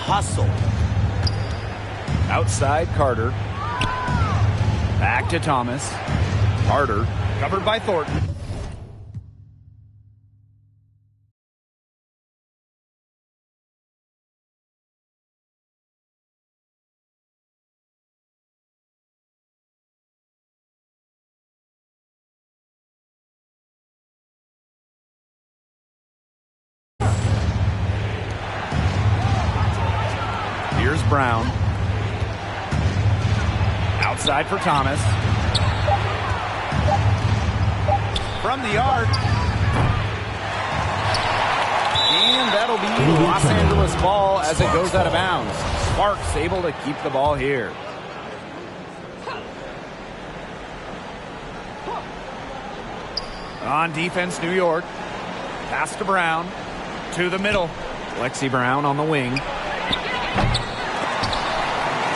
hustle. Outside Carter. Back to Thomas. Carter covered by Thornton. Here's Brown. Outside for Thomas. From the arc. And that'll be Los Angeles ball as it goes out of bounds. Sparks able to keep the ball here. On defense, New York. Pass to Brown. To the middle. Lexi Brown on the wing.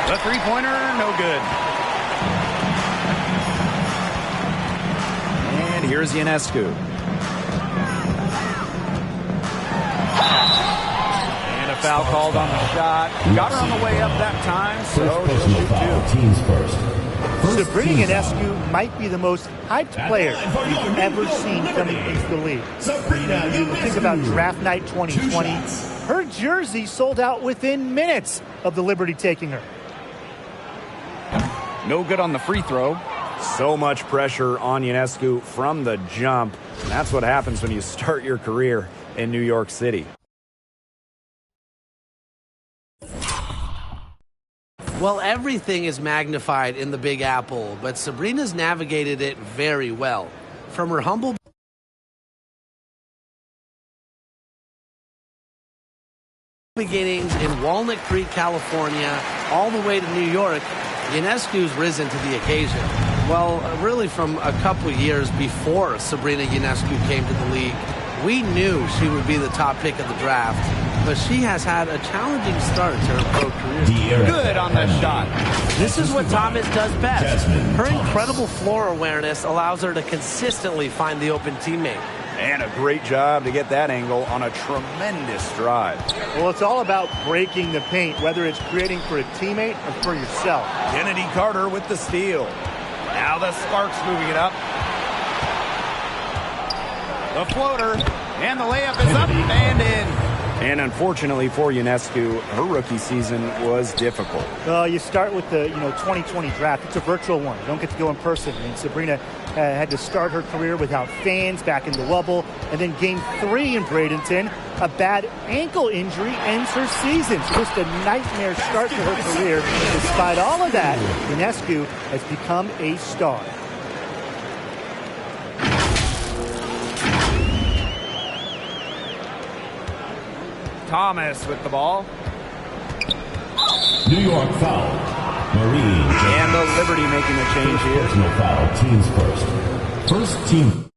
The three-pointer, no good. And here's Ionescu. And a foul called on the shot. Got her on the way up that time, so she'll shoot two. Teams first. Sabrina Ionescu might be the most hyped player you've ever seen coming into the league. You think about draft night 2020. Her jersey sold out within minutes of the Liberty taking her. No good on the free throw. So much pressure on Ionescu from the jump. And that's what happens when you start your career in New York City. Well, everything is magnified in the Big Apple, but Sabrina's navigated it very well. From her humble beginnings in Walnut Creek, California, all the way to New York, Ionescu's risen to the occasion. Well, really from a couple years before Sabrina Ionescu came to the league, we knew she would be the top pick of the draft, but she has had a challenging start to her pro career. Good on that shot. This is what Thomas does best. Her incredible floor awareness allows her to consistently find the open teammate. And a great job to get that angle on a tremendous drive. Well, it's all about breaking the paint, whether it's creating for a teammate or for yourself. Kennedy Carter with the steal. Now the Sparks moving it up. The floater, and the layup is up and in. And unfortunately for Ionescu, her rookie season was difficult. You start with the 2020 draft. It's a virtual one. You don't get to go in person. And Sabrina had to start her career without fans back in the Wubble. And then game 3 in Bradenton, a bad ankle injury ends her season. So just a nightmare start to her career. Despite all of that, Ionescu has become a star. Thomas with the ball. New York foul. Marine. And the Liberty making a change here. Personal foul. Teams first. First team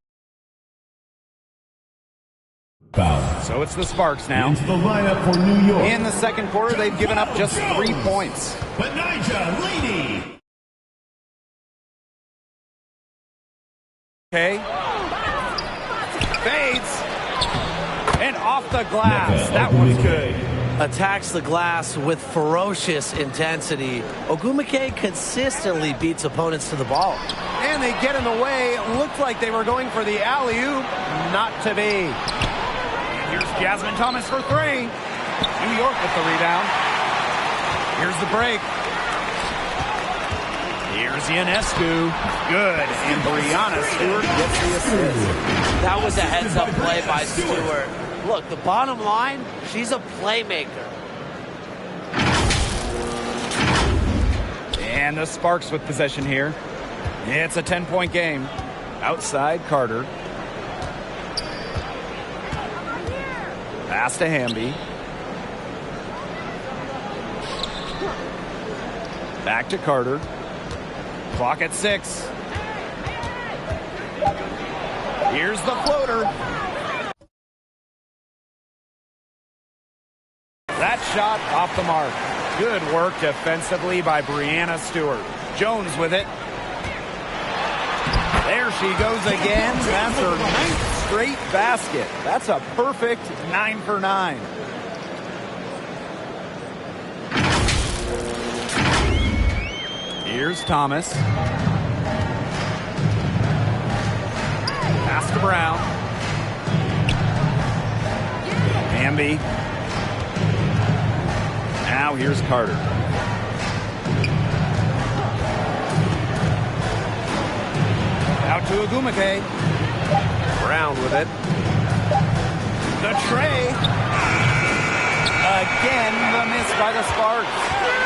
foul. So it's the Sparks now. Into the lineup for New York. In the second quarter, they've given up just 3 points. Benija Lady. Okay. Fades. And off the glass. That one's good. Attacks the glass with ferocious intensity. Ogumike consistently beats opponents to the ball. And they get in the way. Looked like they were going for the alley-oop. Not to be. And here's Jasmine Thomas for 3. New York with the rebound. Here's the break. Here's Ionescu. Good. And Brianna Stewart gets the assist. That was a heads-up play by Stewart. Look, the bottom line, she's a playmaker. And the Sparks with possession here. It's a 10-point game. Outside Carter. Pass to Hamby. Back to Carter. Clock at 6. Here's the floater. That shot off the mark. Good work defensively by Brianna Stewart. Jones with it. There she goes again. That's her 9th straight basket. That's a perfect 9 for 9. Here's Thomas. Pass to Brown. Hamby. Now here's Carter. Out to Agumake. Brown with it. The tray. Again, the miss by the Sparks.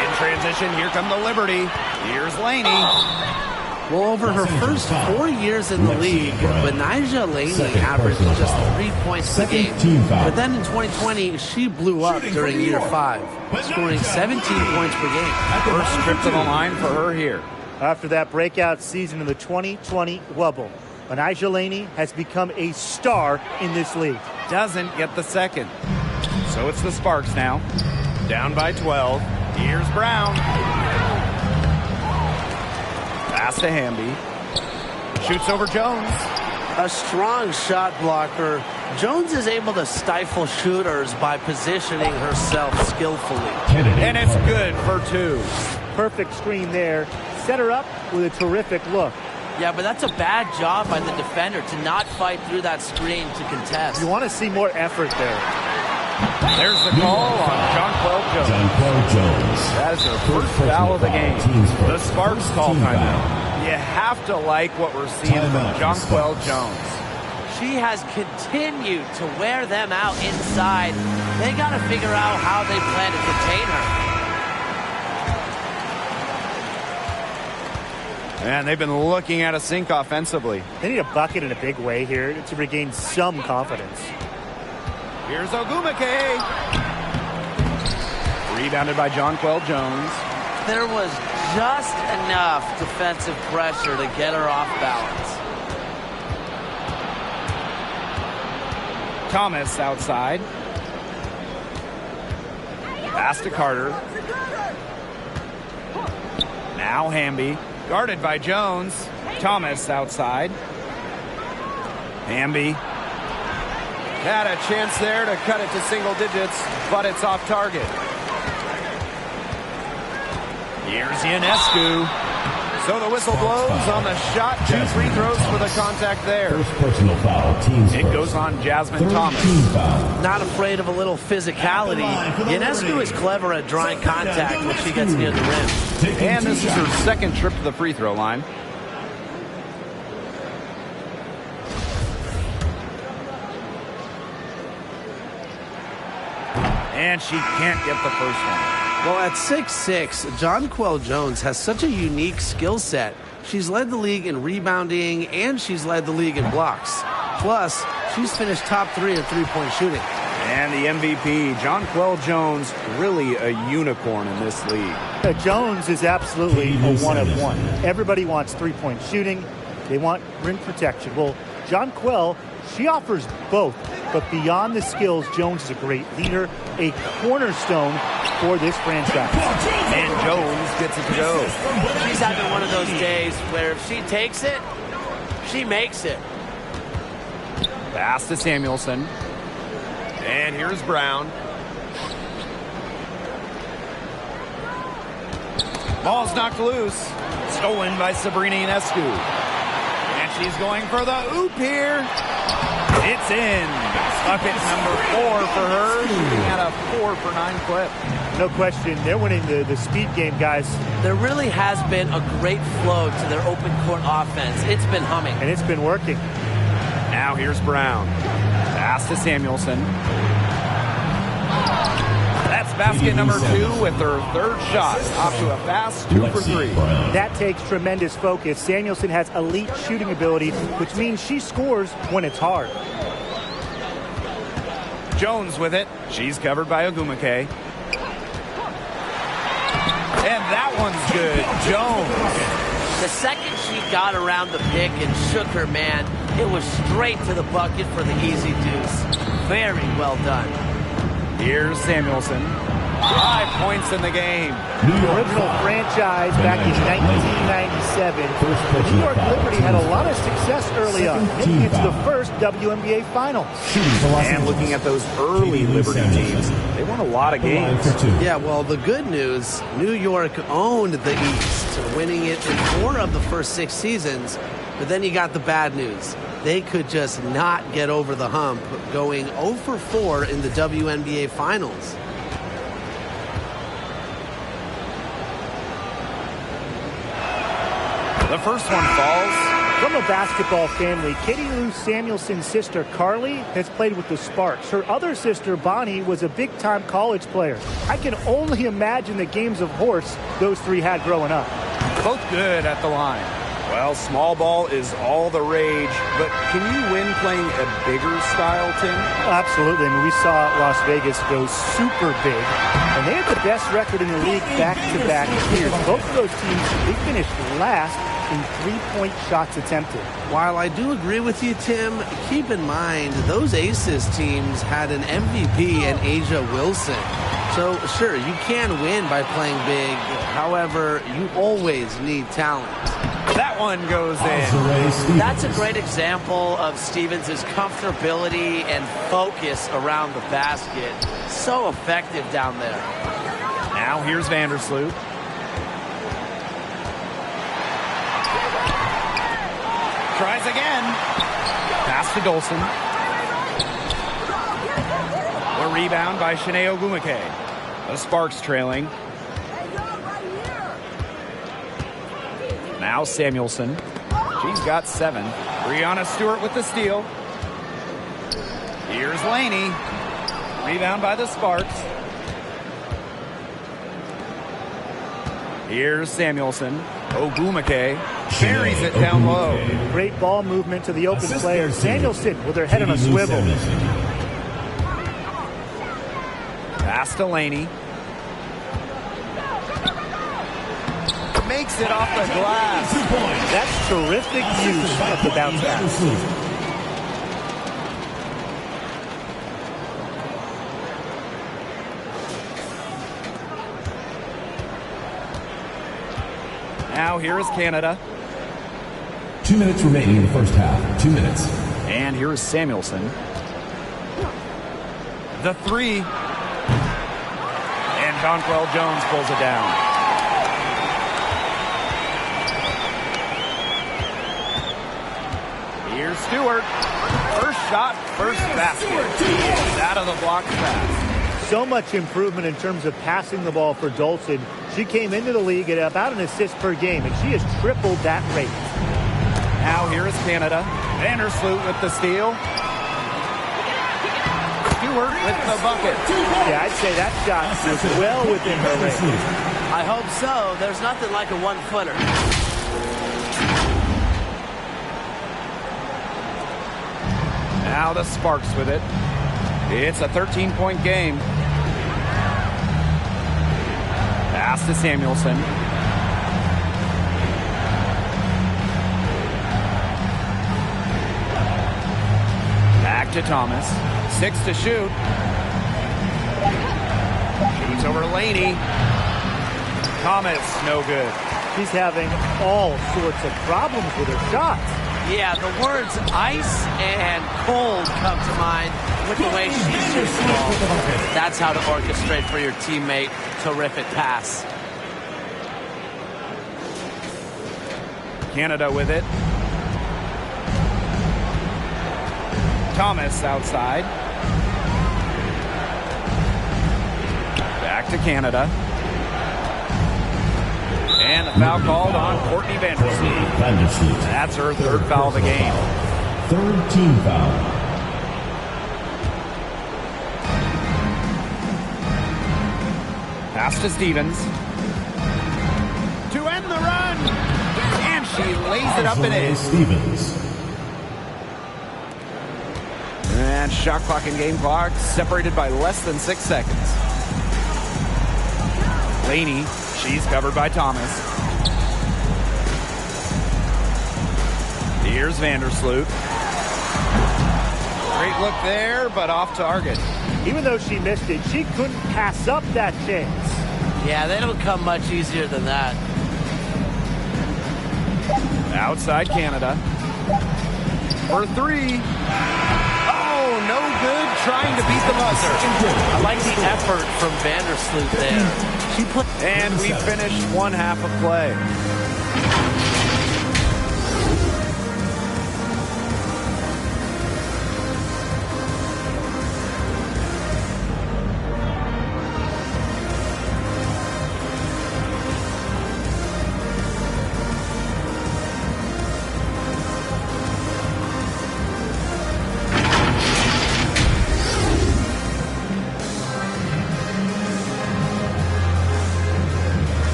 In transition, here come the Liberty. Here's Laney. Well, over her first 4 years in the league, Benijah Laney averaged just 3 points per game. But then in 2020, she blew up during year 5, scoring 17 points per game. First trip to the line for her here. After that breakout season in the 2020 Wubble, Benijah Laney has become a star in this league. Doesn't get the second. So it's the Sparks now. Down by 12. Here's Brown. Pass to Hamby. Shoots over Jones. A strong shot blocker. Jones is able to stifle shooters by positioning herself skillfully. And it's good for 2. Perfect screen there. Set her up with a terrific look. Yeah, but that's a bad job by the defender to not fight through that screen to contest. You want to see more effort there. There's the call on Jonquel Jones. That is her first foul of the game. The Sparks call timeout. You have to like what we're seeing from Jonquel Jones. She has continued to wear them out inside. They got to figure out how they plan to contain her. And they've been looking at a sink offensively. They need a bucket in a big way here to regain some confidence. Here's Ogumake. Rebounded by Jonquel Jones. There was just enough defensive pressure to get her off balance. Thomas outside. Pass to Carter. Now Hamby. Guarded by Jones. Thomas outside. Hamby. Had a chance there to cut it to single digits, but it's off target. Here's Ionescu. So the whistle blows on the shot. 2 free throws for the contact there. First personal foul, teams It first. goes on Jasmine Thomas. Team foul. Not afraid of a little physicality. Ionescu is clever at drawing contact when she gets near the rim. And this is her second trip to the free throw line. And she can't get the first one. Well, at 6'6", Jonquel Jones has such a unique skill set. She's led the league in rebounding, and she's led the league in blocks. Plus, she's finished top 3 in three-point shooting. And the MVP, Jonquel Jones, really a unicorn in this league. Jones is absolutely a one-of-one. Everybody wants three-point shooting. They want rim protection. Well, Jonquel, she offers both. But beyond the skills, Jones is a great leader, a cornerstone for this franchise. And Jones gets it to go. She's having one of those days where if she takes it, she makes it. Pass to Samuelson. And here's Brown. Ball's knocked loose. Stolen by Sabrina Ionescu. And she's going for the oop here. It's in. Bucket number 4 for her. Shooting at a 4 for 9 clip. No question, they're winning the speed game, guys. There really has been a great flow to their open court offense. It's been humming. And it's been working. Now here's Brown. Pass to Samuelson. That's basket number 2 with her third shot. Off to a fast 2 for 3. That takes tremendous focus. Samuelson has elite shooting ability, which means she scores when it's hard. Jones with it. She's covered by Ogumake. And that one's good. Jones. The second she got around the pick and shook her man, it was straight to the bucket for the easy deuce. Very well done. Here's Samuelson. 5 points in the game. Original franchise back in 1997. The New York Liberty had a lot of success early on, making it to the first WNBA Finals. And looking at those early Liberty teams, they won a lot of games. Yeah, well, the good news, New York owned the East, winning it in 4 of the first 6 seasons. But then you got the bad news. They could just not get over the hump, going 0 for 4 in the WNBA Finals. The first one falls. From a basketball family, Katie Lou Samuelson's sister Carly has played with the Sparks. Her other sister Bonnie was a big-time college player. I can only imagine the games of horse those 3 had growing up. Both good at the line. Well, small ball is all the rage, but can you win playing a bigger style, Tim? Absolutely. I mean, we saw Las Vegas go super big, and they had the best record in the league back-to-back years. Both of those teams, they finished last in 3-point shots attempted. While I do agree with you, Tim, keep in mind those Aces teams had an MVP in Asia Wilson. So, sure, you can win by playing big. However, you always need talent. That one goes in. That's a great example of Stevens' comfortability and focus around the basket. So effective down there. Now here's Vandersloot. Tries again. Pass to Dolson. A rebound by Shanae Ogwumike. The Sparks trailing. Now Samuelson. She's got 7. Breanna Stewart with the steal. Here's Laney. Rebound by the Sparks. Here's Samuelson. Ogwumike buries it down low. Great ball movement to the open player. Samuelson with her head on a swivel. Pass to Laney. Makes it off the glass. That's terrific use of the bounce pass. Now here is Canada. 2 minutes remaining in the first half. 2 minutes. And here is Samuelson. The 3. And Donquel Jones pulls it down. Here's Stewart. First shot, first basket. Out of the block pass. So much improvement in terms of passing the ball for Dolson. She came into the league at about an assist per game, and she has tripled that rate. Now here is Canada. Vandersloot with the steal. Stewart with the bucket. Yeah, I'd say that shot was well within her range. I hope so. There's nothing like a 1-footer. Now the Sparks with it. It's a 13-point game. Pass to Samuelson. Back to Thomas. 6 to shoot. Shoots over Laney. Thomas, no good. She's having all sorts of problems with her shots. Yeah, the words ice and cold come to mind with the way she shoots the ball. That's how to orchestrate for your teammate. Terrific pass. Canada with it. Thomas outside. Back to Canada. And the foul called on Courtney Vandersloot. That's her 3rd foul of the game. 3rd team foul. Pass to Stevens. To end the run. And she lays it up and in. Stevens. And shot clock and game clock separated by less than 6 seconds. Laney, she's covered by Thomas. Here's Vandersloot. Great look there, but off target. Even though she missed it, she couldn't pass up that chance. Yeah, they don't come much easier than that. Outside Canada. For three. Oh, no good. Trying to beat the buzzer. I like the effort from Vandersloot there. She put. And we finished one half of play.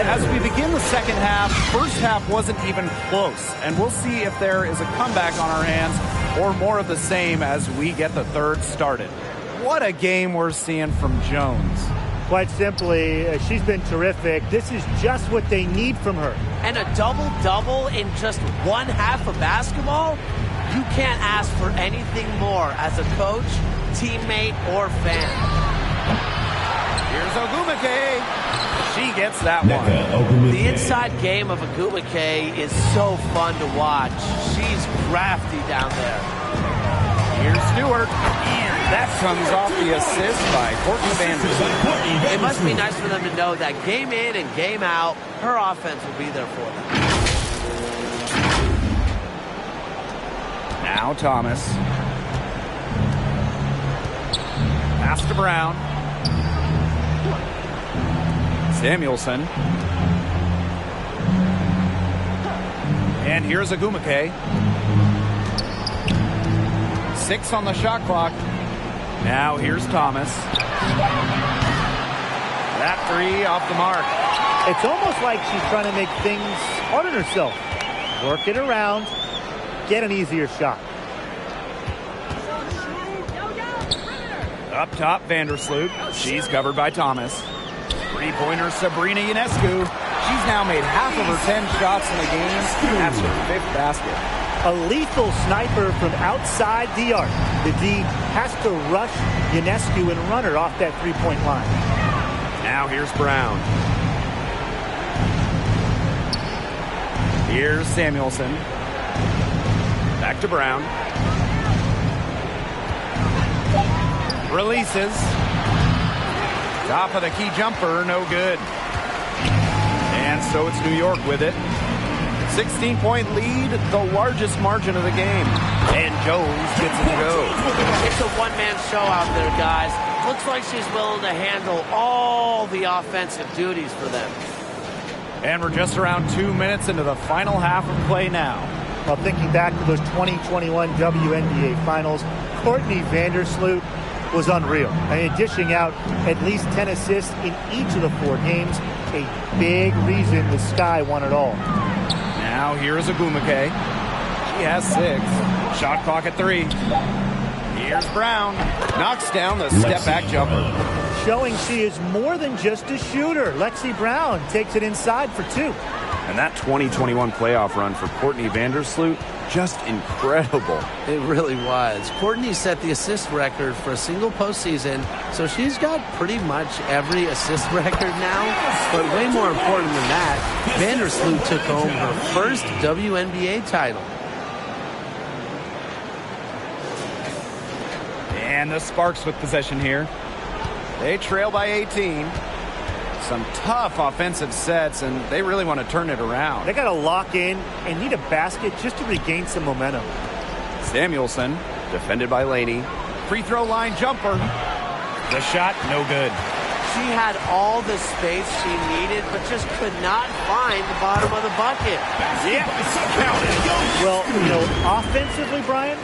As we begin the second half, first half wasn't even close, and we'll see if there is a comeback on our hands or more of the same as we get the third started. What a game we're seeing from Jones. Quite simply, she's been terrific. This is just what they need from her. And a double-double in just one half of basketball? You can't ask for anything more as a coach, teammate, or fan. Here's Ogumake. She gets that one. The inside game of Ogumake is so fun to watch. She's crafty down there. Here's Stewart. And that comes off the assist by Courtney Vandersloot. It must be nice for them to know that game in and game out, her offense will be there for them. Now Thomas. Pass to Brown. Samuelson. And here's Ogumake. 6 on the shot clock. Now here's Thomas. That three off the mark. It's almost like she's trying to make things hard on herself. Work it around, get an easier shot. Up top, Vandersloot. She's covered by Thomas. Three-pointer, Sabrina Ionescu. She's now made half of her 10 shots in the game. That's her 5th basket. A lethal sniper from outside the arc. The D has to rush Ionescu and run her off that three-point line. Now here's Brown. Here's Samuelson. Back to Brown. Releases. Top of the key jumper, no good. And so it's New York with it. 16-point lead, the largest margin of the game. And Jones gets it to go. It's a one-man show out there, guys. Looks like she's willing to handle all the offensive duties for them. And we're just around 2 minutes into the final half of play now. Well, thinking back to those 2021 WNBA finals, Courtney Vandersloot was unreal. I mean, dishing out at least 10 assists in each of the 4 games, a big reason the Sky won it all. Now here's Ogumake. She has 6. Shot clock at 3. Here's Brown. Knocks down the step-back jumper. Showing she is more than just a shooter. Lexi Brown takes it inside for 2. And that 2021 playoff run for Courtney Vandersloot, just incredible. It really was. Courtney set the assist record for a single postseason, so she's got pretty much every assist record now. But way more important than that, Vandersloot took home her first WNBA title. And the Sparks with possession here. They trail by 18. Some tough offensive sets, and they really want to turn it around. They got to lock in and need a basket just to regain some momentum. Samuelson, defended by Laney. Free throw line jumper. The shot, no good. She had all the space she needed, but just could not find the bottom of the bucket. Yeah, counted. Well, you know, offensively, Brian,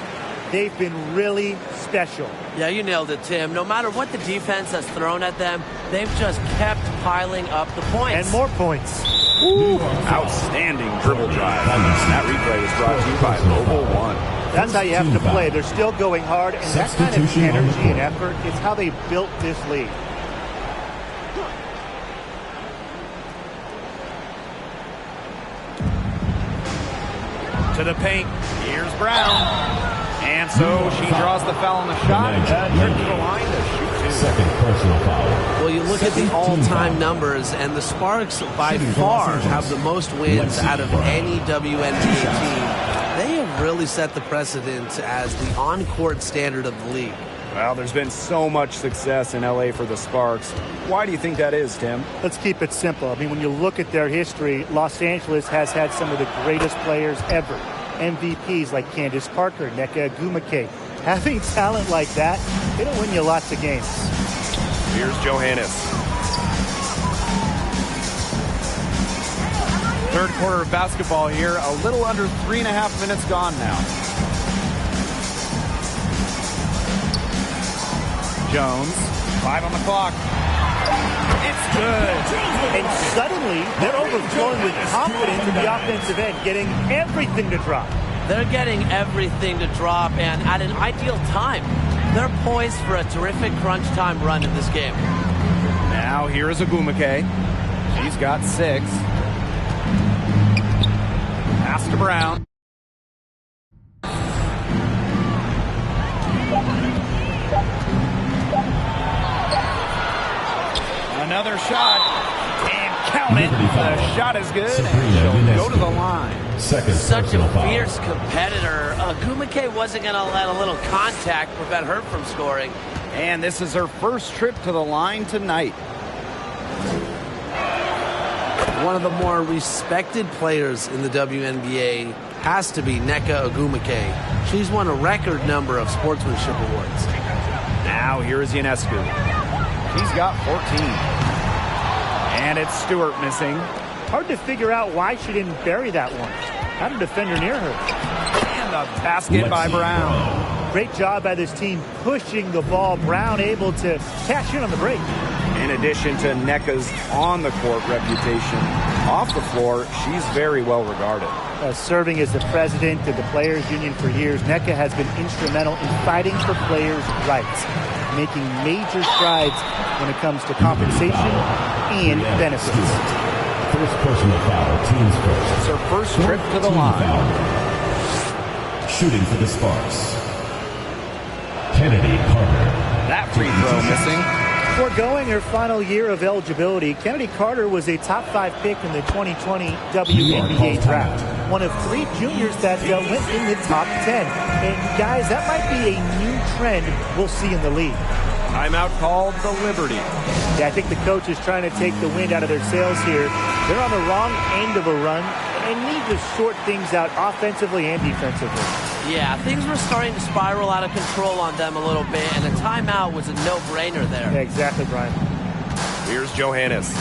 they've been really special. Yeah, you nailed it, Tim. No matter what the defense has thrown at them, they've just kept piling up the points. And more points. Ooh, outstanding dribble drive. That replay was brought to you by Mobile One. That's how you have to play. They're still going hard, and that kind of energy and effort is how they built this league. To the paint. Here's Brown. And so she draws the foul on the shot. Trip to the line to shoot two. Second personal foul. Well, you look at the all-time numbers, and the Sparks by far have the most wins out of any WNBA team. They have really set the precedent as the on-court standard of the league. Well, there's been so much success in LA for the Sparks. Why do you think that is, Tim? Let's keep it simple. I mean, when you look at their history, Los Angeles has had some of the greatest players ever. MVPs like Candace Parker, Nneka Ogwumike. Having talent like that, it'll win you lots of games. Here's Johannes. Third quarter of basketball here. A little under 3.5 minutes gone now. Jones, 5 on the clock. It's good. And suddenly, they're overflowing with confidence in the offensive end, getting everything to drop. They're getting everything to drop, and at an ideal time. They're poised for a terrific crunch time run in this game. Now here is Ogwumike. She's got 6. Pass to Brown. Another shot, and count it. The shot is good, and she'll go to the line. Such a fierce competitor. Ogwumike wasn't going to let a little contact prevent her from scoring. And this is her first trip to the line tonight. One of the more respected players in the WNBA has to be Nneka Ogwumike. She's won a record number of sportsmanship awards. Now here is Ionescu. He's got 14. And it's Stewart missing. Hard to figure out why she didn't bury that one. Had a defender near her. And the basket by Brown. Great job by this team pushing the ball. Brown able to cash in on the break. In addition to Nneka's on-the-court reputation, off the floor, she's very well regarded. Serving as the president of the Players Union for years, Nneka has been instrumental in fighting for players' rights, making major strides when it comes to compensation and benefits. First personal foul, team's first. It's her first trip to the line. Foul. Shooting for the Sparks. Kennedy Carter. That free throw missing. Foregoing her final year of eligibility, Kennedy Carter was a top 5 pick in the 2020 WNBA draft. One of 3 juniors that went in the top 10. And guys, that might be a new trend we'll see in the league. Timeout called the Liberty. Yeah, I think the coach is trying to take the wind out of their sails here. They're on the wrong end of a run and need to sort things out offensively and defensively. Yeah, things were starting to spiral out of control on them a little bit, and a timeout was a no-brainer there. Yeah, exactly, Brian. Here's Johannes.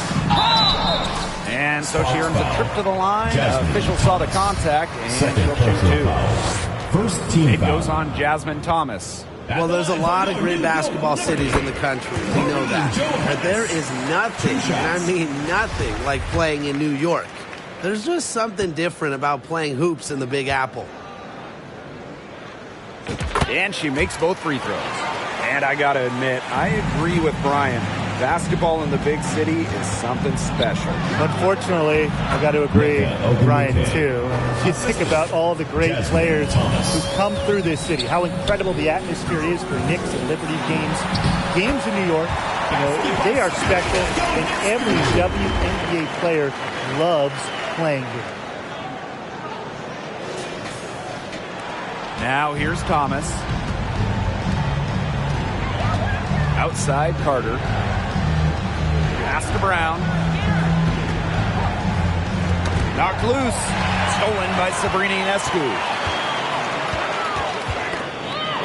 And so she earns a trip to the line. Official saw the contact, and she'll shoot 2. First team It foul. goes on Jasmine Thomas. Well, there's a lot of great basketball cities in the country. We know that. But there is nothing, and I mean nothing, like playing in New York. There's just something different about playing hoops in the Big Apple. And she makes both free throws. And I got to admit, I agree with Brian. Basketball in the big city is something special. Unfortunately, I got to agree with Brian, too. You think about all the great players who come through this city, how incredible the atmosphere is for Knicks and Liberty games. Games in New York, you know, they are special, and every WNBA player loves playing here. Now here's Thomas. Outside Carter. Pass to Brown. Knocked loose. Stolen by Sabrina Ionescu.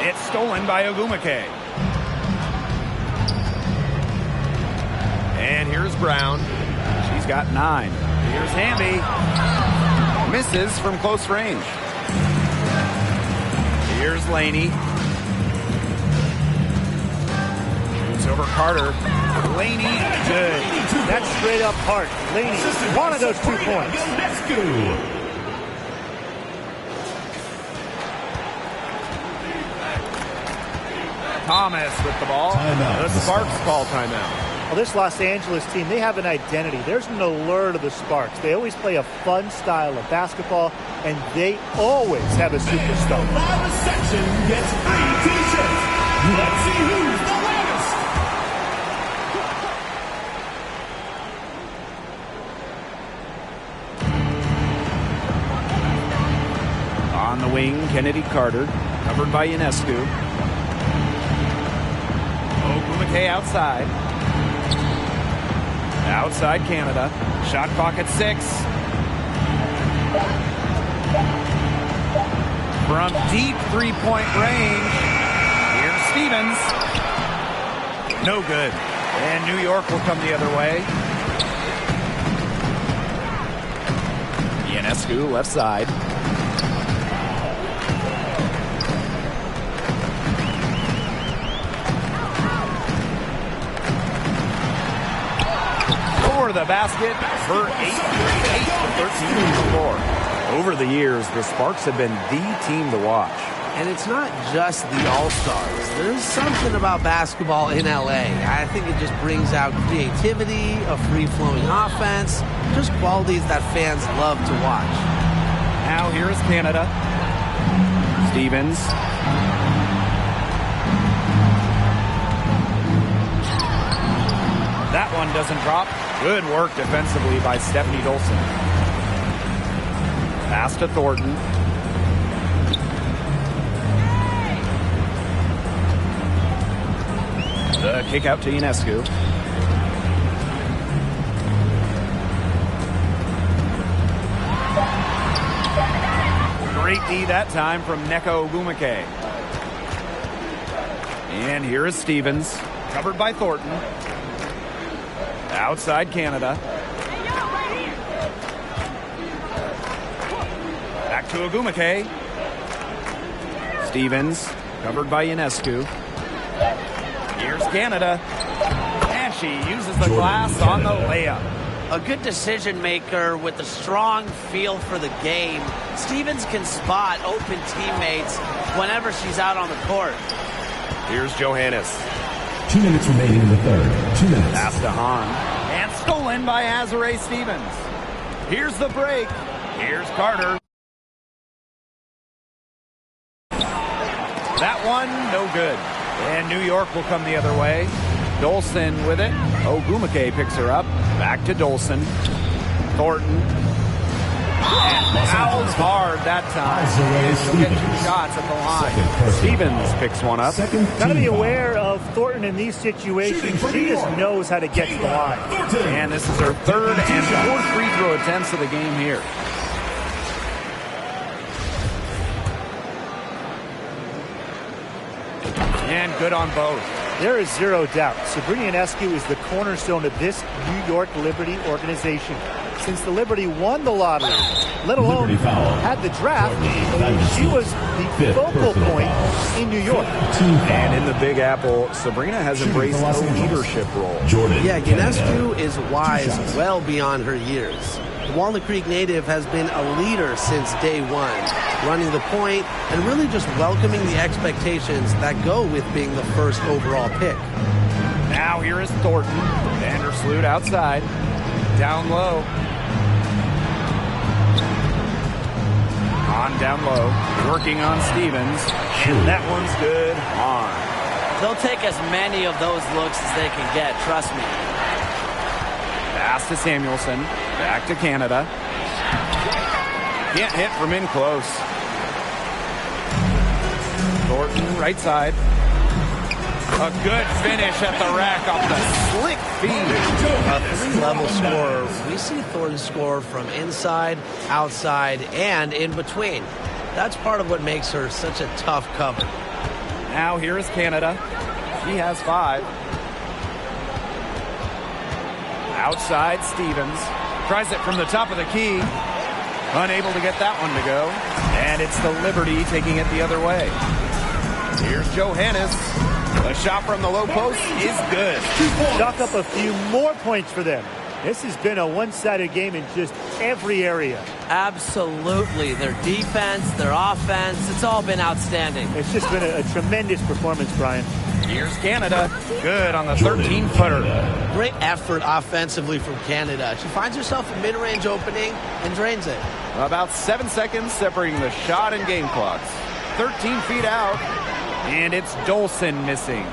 It's stolen by Ogwumike. And here's Brown. She's got 9. Here's Hamby. Misses from close range. Here's Laney. Shoots over Carter. Laney, good. That's straight up hard. Laney wanted those 2 points. Thomas with the ball. Timeout. The Sparks call timeout. Well, this Los Angeles team, they have an identity. There's an allure to the Sparks. They always play a fun style of basketball, and they always have a superstar. By the section gets free t-shirts. Let's see who's the loudest. On the wing, Kennedy Carter, covered by Ionescu. Ogumake outside. Outside Canada. Shot clock at 6. From deep three-point range, here's Stevens. No good. And New York will come the other way. Ionescu left side. For the basket for 8 13 4. Over the years, the Sparks have been the team to watch. And it's not just the All-Stars. There's something about basketball in LA. I think it just brings out creativity, a free-flowing offense, just qualities that fans love to watch. Now here is Canada. Stevens. That one doesn't drop. Good work defensively by Stephanie Dolson. Pass to Thornton. The kick out to Ionescu. Great D that time from Neko Ogumake. And here is Stevens, covered by Thornton. Outside Canada. Back to Ogumake. Stevens, covered by Ionescu. Here's Canada. And she uses the glass on the layup. A good decision maker with a strong feel for the game. Stevens can spot open teammates whenever she's out on the court. Here's Johannes. 2 minutes remaining in the third. 2 minutes. Pass to Hahn. And stolen by Azare Stevens. Here's the break. Here's Carter. That one, no good. And New York will come the other way. Dolson with it. Ogumake picks her up. Back to Dolson. Thornton. And fouls hard that time. She'll get 2 shots at the line. Stevens picks one up. Got to be aware of Thornton in these situations. She just knows how to get to the line. And this is her 3rd and 4th free throw attempts of the game here. And good on both. There is zero doubt. Sabrina Ionescu is the cornerstone of this New York Liberty organization. Since the Liberty won the lottery, let alone had the draft, she was the focal point in New York. And in the Big Apple, Sabrina has embraced a leadership role. Yeah, Ionescu is wise well beyond her years. The Walnut Creek native has been a leader since day one, running the point and really just welcoming the expectations that go with being the first overall pick. Now here is Thornton. Vandersloot outside. Down low. On down low. Working on Stevens. And that one's good on. They'll take as many of those looks as they can get, trust me. Pass to Samuelson. Back to Canada. Can't hit from in close. Thornton, right side. A good finish at the rack off the slick feed. A three-level scorer. We see Thornton score from inside, outside, and in between. That's part of what makes her such a tough cover. Now here is Canada. She has 5. Outside Stevens. Tries it from the top of the key. Unable to get that one to go. And it's the Liberty taking it the other way. Here's Johannes. A shot from the low post is good. Chalk up a few more points for them. This has been a one-sided game in just every area. Absolutely. Their defense, their offense, it's all been outstanding. It's just been a tremendous performance, Brian. Here's Canada. Good on the 13-footer. Great effort offensively from Canada. She finds herself a mid-range opening and drains it. About 7 seconds separating the shot and game clocks. 13 feet out, and it's Dolson missing.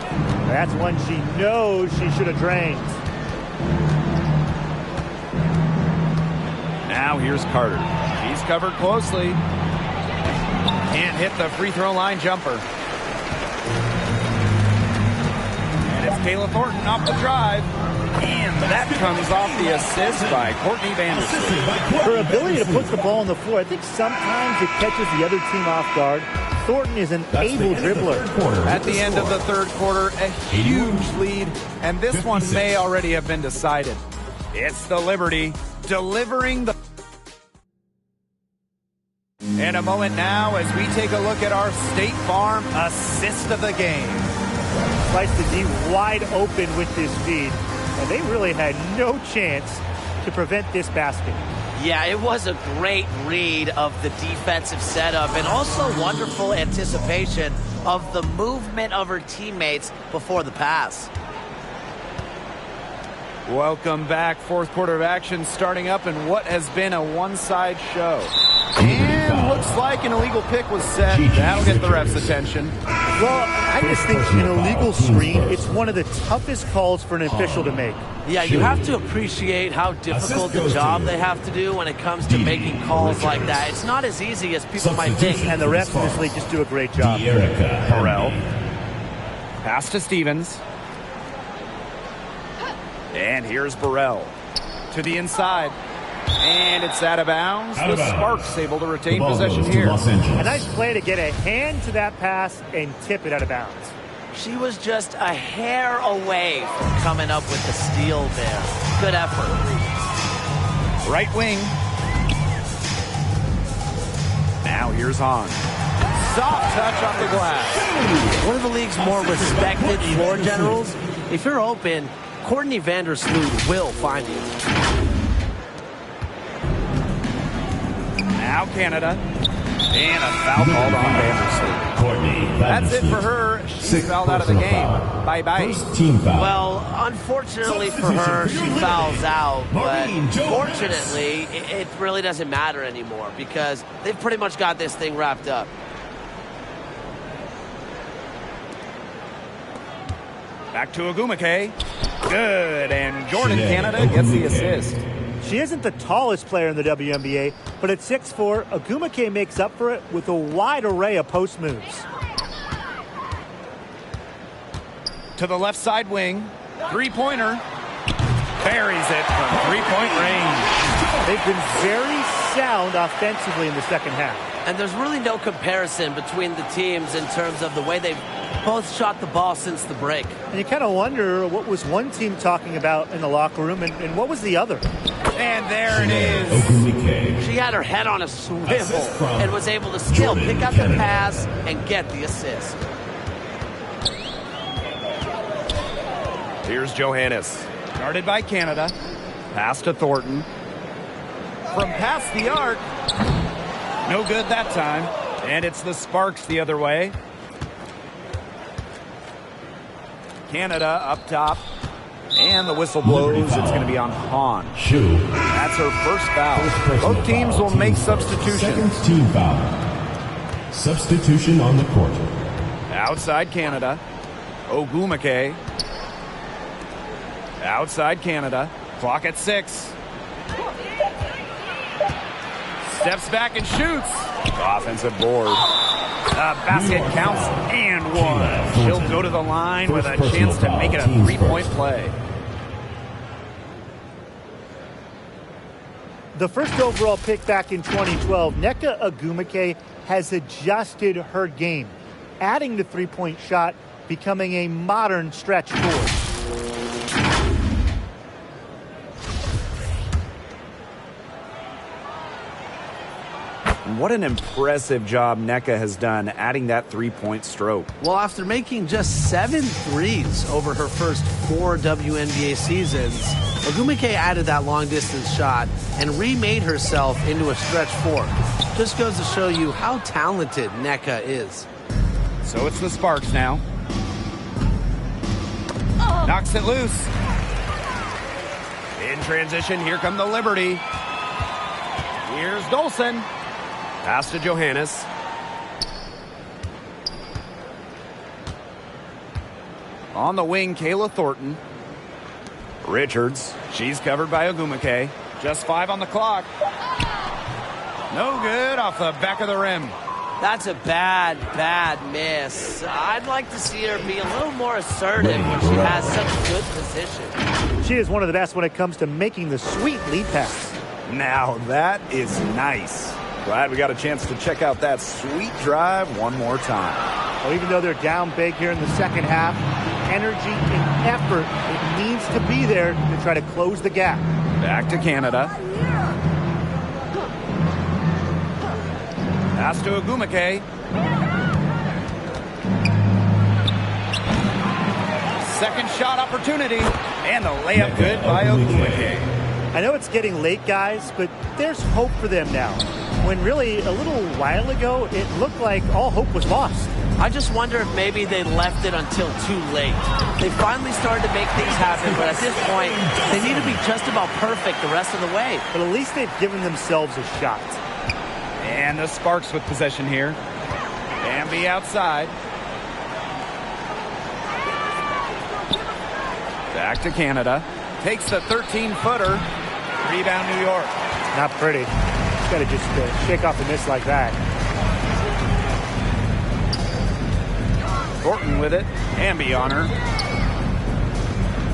That's one she knows she should have drained. Now here's Carter. He's covered closely. Can't hit the free throw line jumper. And it's Kayla Thornton off the drive. And that comes off the assist by Courtney Vandersloot. Her ability to put the ball on the floor, I think sometimes it catches the other team off guard. Thornton is an able dribbler. At the end of the third quarter, a huge lead, and this one may already have been decided. It's the Liberty delivering the... And a moment now as we take a look at our State Farm assist of the game. Slice the D wide open with this feed, and they really had no chance to prevent this basket. Yeah, it was a great read of the defensive setup and also wonderful anticipation of the movement of her teammates before the pass. Welcome back. Fourth quarter of action starting up in what has been a one-side show. And looks like an illegal pick was set. That'll get the ref's attention. Well, I just think an illegal screen, it's one of the toughest calls for an official to make. Yeah, you have to appreciate how difficult the job they have to do when it comes to making calls like that. It's not as easy as people might think. And the refs in this league just do a great job. Burrell. Pass to Stevens. And here's Burrell to the inside. And it's out of bounds. The Sparks able to retain possession here. A nice play to get a hand to that pass and tip it out of bounds. She was just a hair away from coming up with the steal there. Good effort. Right wing. Now here's Hahn. Soft touch off the glass. One of the league's more respected floor generals. If you're open, Courtney Vandersloot will find you. Now Canada. And a foul called on Vandersloot. That's it for her. She's fouled out of the game. Bye-bye. Well, unfortunately for her, she fouls out. But fortunately, it really doesn't matter anymore because they've pretty much got this thing wrapped up. Back to Ogumake. Good. And Jordan Canada gets the assist. She isn't the tallest player in the WNBA, but at 6'4", Ogumake makes up for it with a wide array of post moves. To the left side wing. Three-pointer. Buries it from three-point range. They've been very sound offensively in the second half. And there's really no comparison between the teams in terms of the way they've both shot the ball since the break. And you kind of wonder what was one team talking about in the locker room and what was the other. And there it is. She had her head on a swivel and was able to still pick up the pass and get the assist. Here's Johannes. Guarded by Canada. Pass to Thornton. From past the arc. No good that time. And it's the Sparks the other way. Canada up top. And the whistle blows. It's going to be on Hahn. That's her first foul. Both teams will make substitutions. Second team foul. Substitution on the court. Outside Canada. Ogumake. Outside Canada. Clock at 6. Steps back and shoots. Offensive board. Basket counts and one. She'll go to the line with a chance to make it a three-point play. The first overall pick back in 2012, Nneka Ogumake has adjusted her game, adding the three-point shot, becoming a modern stretch forward. What an impressive job Nneka has done adding that three-point stroke. Well, after making just 7 threes over her first 4 WNBA seasons, Ogumake added that long-distance shot and remade herself into a stretch 4. Just goes to show you how talented Nneka is. So it's the Sparks now. Knocks it loose. In transition, here come the Liberty. Here's Dolson. Pass to Johannes. On the wing, Kayla Thornton. Richards. She's covered by Ogumake. Just 5 on the clock. No good off the back of the rim. That's a bad miss. I'd like to see her be a little more assertive when she has such good position. She is one of the best when it comes to making the sweet lead pass. Now that is nice. Glad we got a chance to check out that sweet drive one more time. Well, even though they're down big here in the second half, the energy and effort, it needs to be there to try to close the gap. Back to Canada. Pass to Ogumake. Second shot opportunity. And the layup good by Ogumake. I know it's getting late, guys, but there's hope for them now. When really, a little while ago, it looked like all hope was lost. I just wonder if maybe they left it until too late. They finally started to make things happen, but at this point, they need to be just about perfect the rest of the way. But at least they've given themselves a shot. And the Sparks with possession here. Bambi outside. Back to Canada. Takes the 13-footer. Rebound, New York. Not pretty. Got to just shake off the miss like that. Thornton with it. Bambi on her.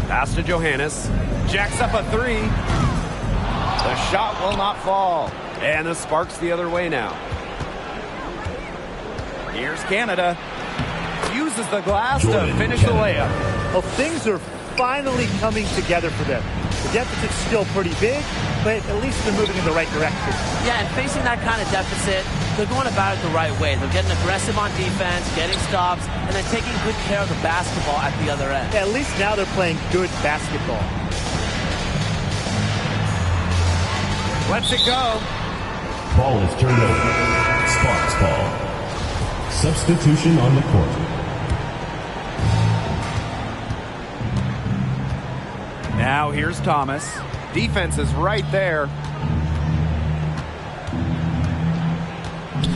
Pass to Johannes. Jacks up a 3. The shot will not fall. And the Sparks the other way now. Here's Canada. Uses the glass to finish the layup. Well, things are finally coming together for them. The deficit's still pretty big, but at least they're moving in the right direction. Yeah, and facing that kind of deficit, they're going about it the right way. They're getting aggressive on defense, getting stops, and then taking good care of the basketball at the other end. Yeah, at least now they're playing good basketball. Lets it go. Ball is turned over. Sparks ball. Substitution on the court. Now here's Thomas. Defense is right there.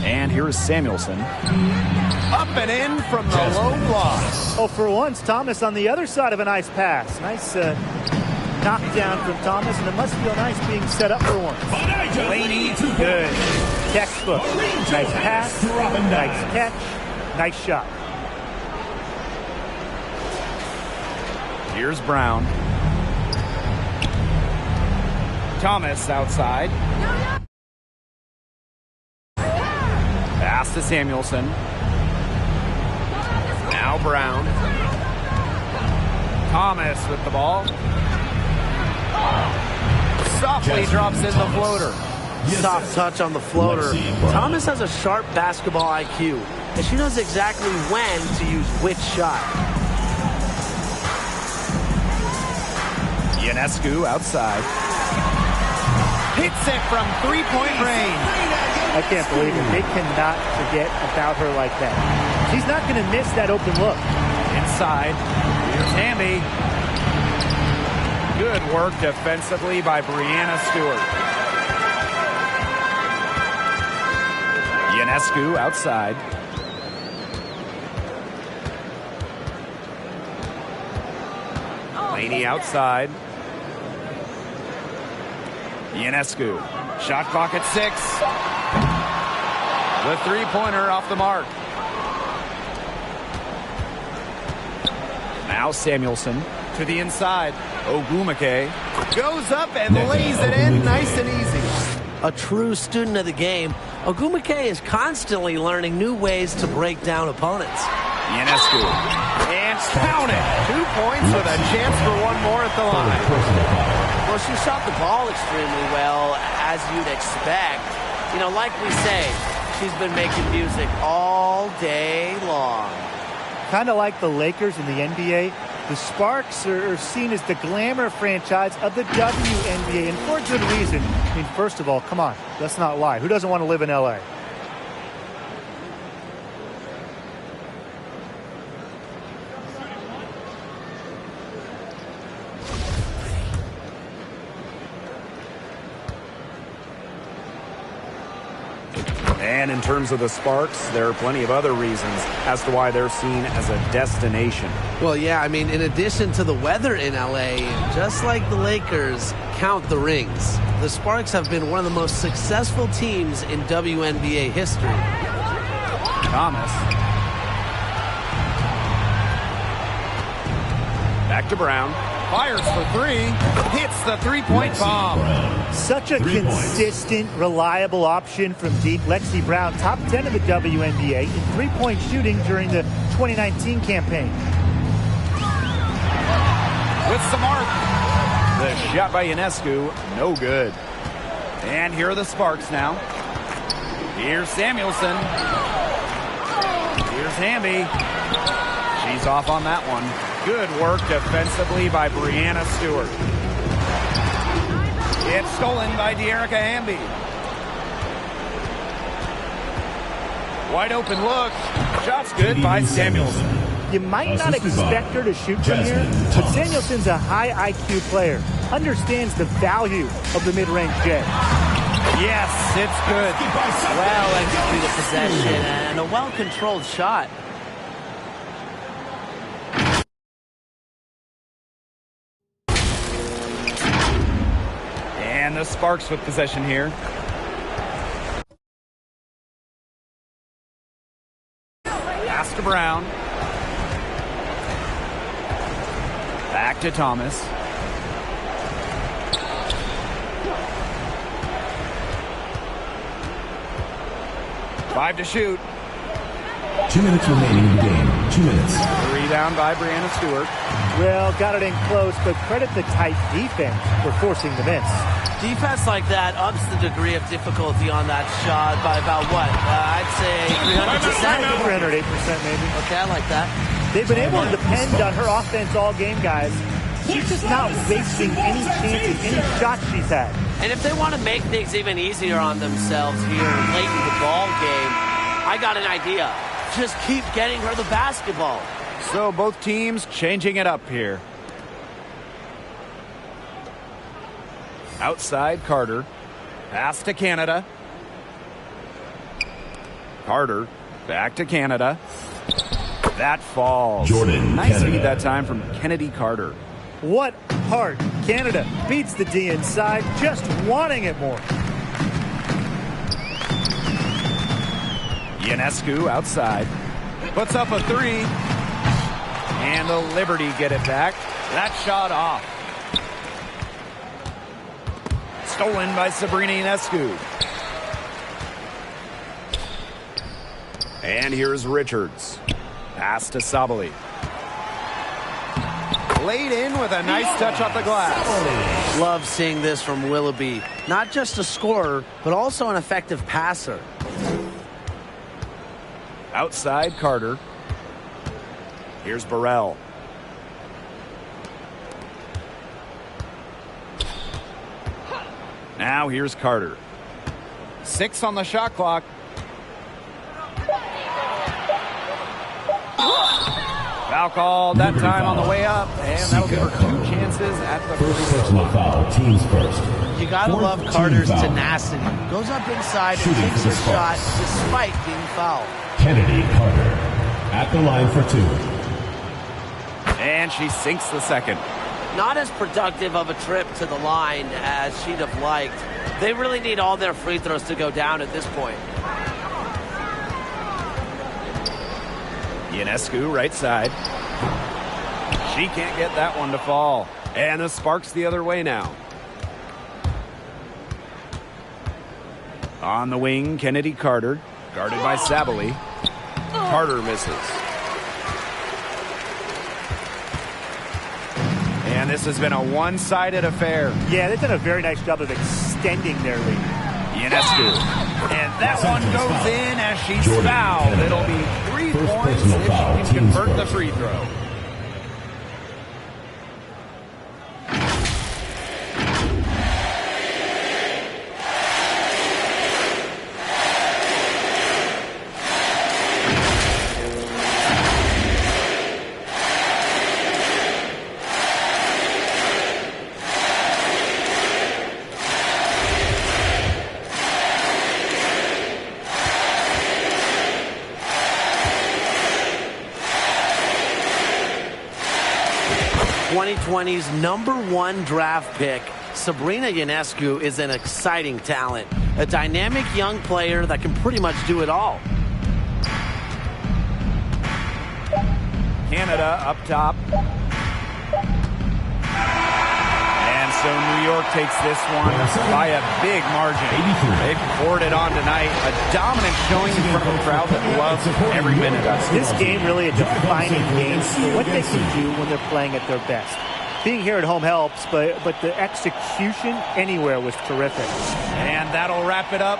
And here is Samuelson. Up and in from the low block. Oh, for once, Thomas on the other side of a nice pass. Nice knockdown from Thomas, and it must feel nice being set up for once. Laney, good. Textbook. Nice pass, nice catch, nice shot. Here's Brown. Thomas outside. Pass to Samuelson. Now Brown. Thomas with the ball. Softly drops in the floater. Soft touch on the floater. Thomas has a sharp basketball IQ, and she knows exactly when to use which shot. Ionescu outside. Hits it from three-point range. I can't believe it. They cannot forget about her like that. She's not going to miss that open look. Inside. Here's Hamby. Good work defensively by Brianna Stewart. Ionescu outside. Laney outside. Ionescu. Shot clock at 6. The three-pointer off the mark. Now Samuelson to the inside. Ogumake goes up and lays it in nice and easy. A true student of the game, Ogumake is constantly learning new ways to break down opponents. Ionescu. And count it. 2 points with a chance for one more at the line. Well, she shot the ball extremely well, as you'd expect. You know, like we say, she's been making music all day long. Kind of like the Lakers in the NBA, the Sparks are seen as the glamour franchise of the WNBA, and for a good reason. I mean, first of all, come on, let's not lie. Who doesn't want to live in LA? And in terms of the Sparks, there are plenty of other reasons as to why they're seen as a destination. Well, yeah, I mean, in addition to the weather in LA, just like the Lakers, count the rings. The Sparks have been one of the most successful teams in WNBA history. Thomas. Back to Brown. Fires for three. Hits the three-point bomb. Such a consistent, reliable option from deep. Lexi Brown, top 10 in the WNBA in three-point shooting during the 2019 campaign. With some arc. The shot by Ionescu, no good. And here are the Sparks now. Here's Samuelson. Here's Hamby. She's off on that one. Good work defensively by Brianna Stewart. It's stolen by De'Erica Hamby. Wide open look. Shot's good by Samuelson. You might not expect her to shoot from here, but Samuelson's a high IQ player. Understands the value of the mid-range jet. Yes, it's good. Well-executed possession and a well-controlled shot. And the Sparks with possession here. Pass to Brown. Back to Thomas. Five to shoot. 2 minutes remaining in the game. 2 minutes. Rebound by Brianna Stewart. Well, got it in close, but credit the tight defense for forcing the miss. Defense like that ups the degree of difficulty on that shot by about what? I'd say 300%. 308% maybe. Okay, I like that. They've been able to depend on her offense all game, guys. She's just not wasting any chances, any shots she's had. And if they want to make things even easier on themselves here late in the ball game, I got an idea. Just keep getting her the basketball. So both teams changing it up here. Outside Carter. Pass to Canada. Carter back to Canada. That falls. Jordan nice Canada. feed that time from Kennedy Carter. What heart. Canada beats the D inside, just wanting it more. Ionescu outside. Puts up a three. And the Liberty get it back. That shot off. Stolen by Sabrina Ionescu. And here's Richards. Pass to Sabali. Laid in with a nice touch off the glass. Love seeing this from Willoughby. Not just a scorer, but also an effective passer. Outside Carter. Here's Burrell. Now here's Carter. 6 on the shot clock. Foul call that time on the way up, and that'll give her 2 chances at the free First throw personal line. foul. Teams first. You gotta Fourth love team Carter's foul. tenacity. Goes up inside and Shooting takes for her the shot Sparks. despite being fouled. Kennedy Carter at the line for 2. And she sinks the second. Not as productive of a trip to the line as she'd have liked. They really need all their free throws to go down at this point. Ionescu right side. She can't get that one to fall. And the Sparks the other way now. On the wing, Kennedy Carter. Guarded by Sabali. Carter misses. And this has been a one-sided affair. Yeah, they've done a very nice job of extending their lead. Ionescu. And that one goes in as she's Jordan fouled. Canada. It'll be 3 First points personal if foul. she can Teams convert the first. free throw. 2020's #1 draft pick, Sabrina Ionescu is an exciting talent, a dynamic young player that can pretty much do it all. Canada up top. And so New York takes this one by a big margin. They poured it on tonight. A dominant showing from a crowd that loves every minute of it. This game really a defining game for what they can do when they're playing at their best. Being here at home helps, but the execution anywhere was terrific. And that'll wrap it up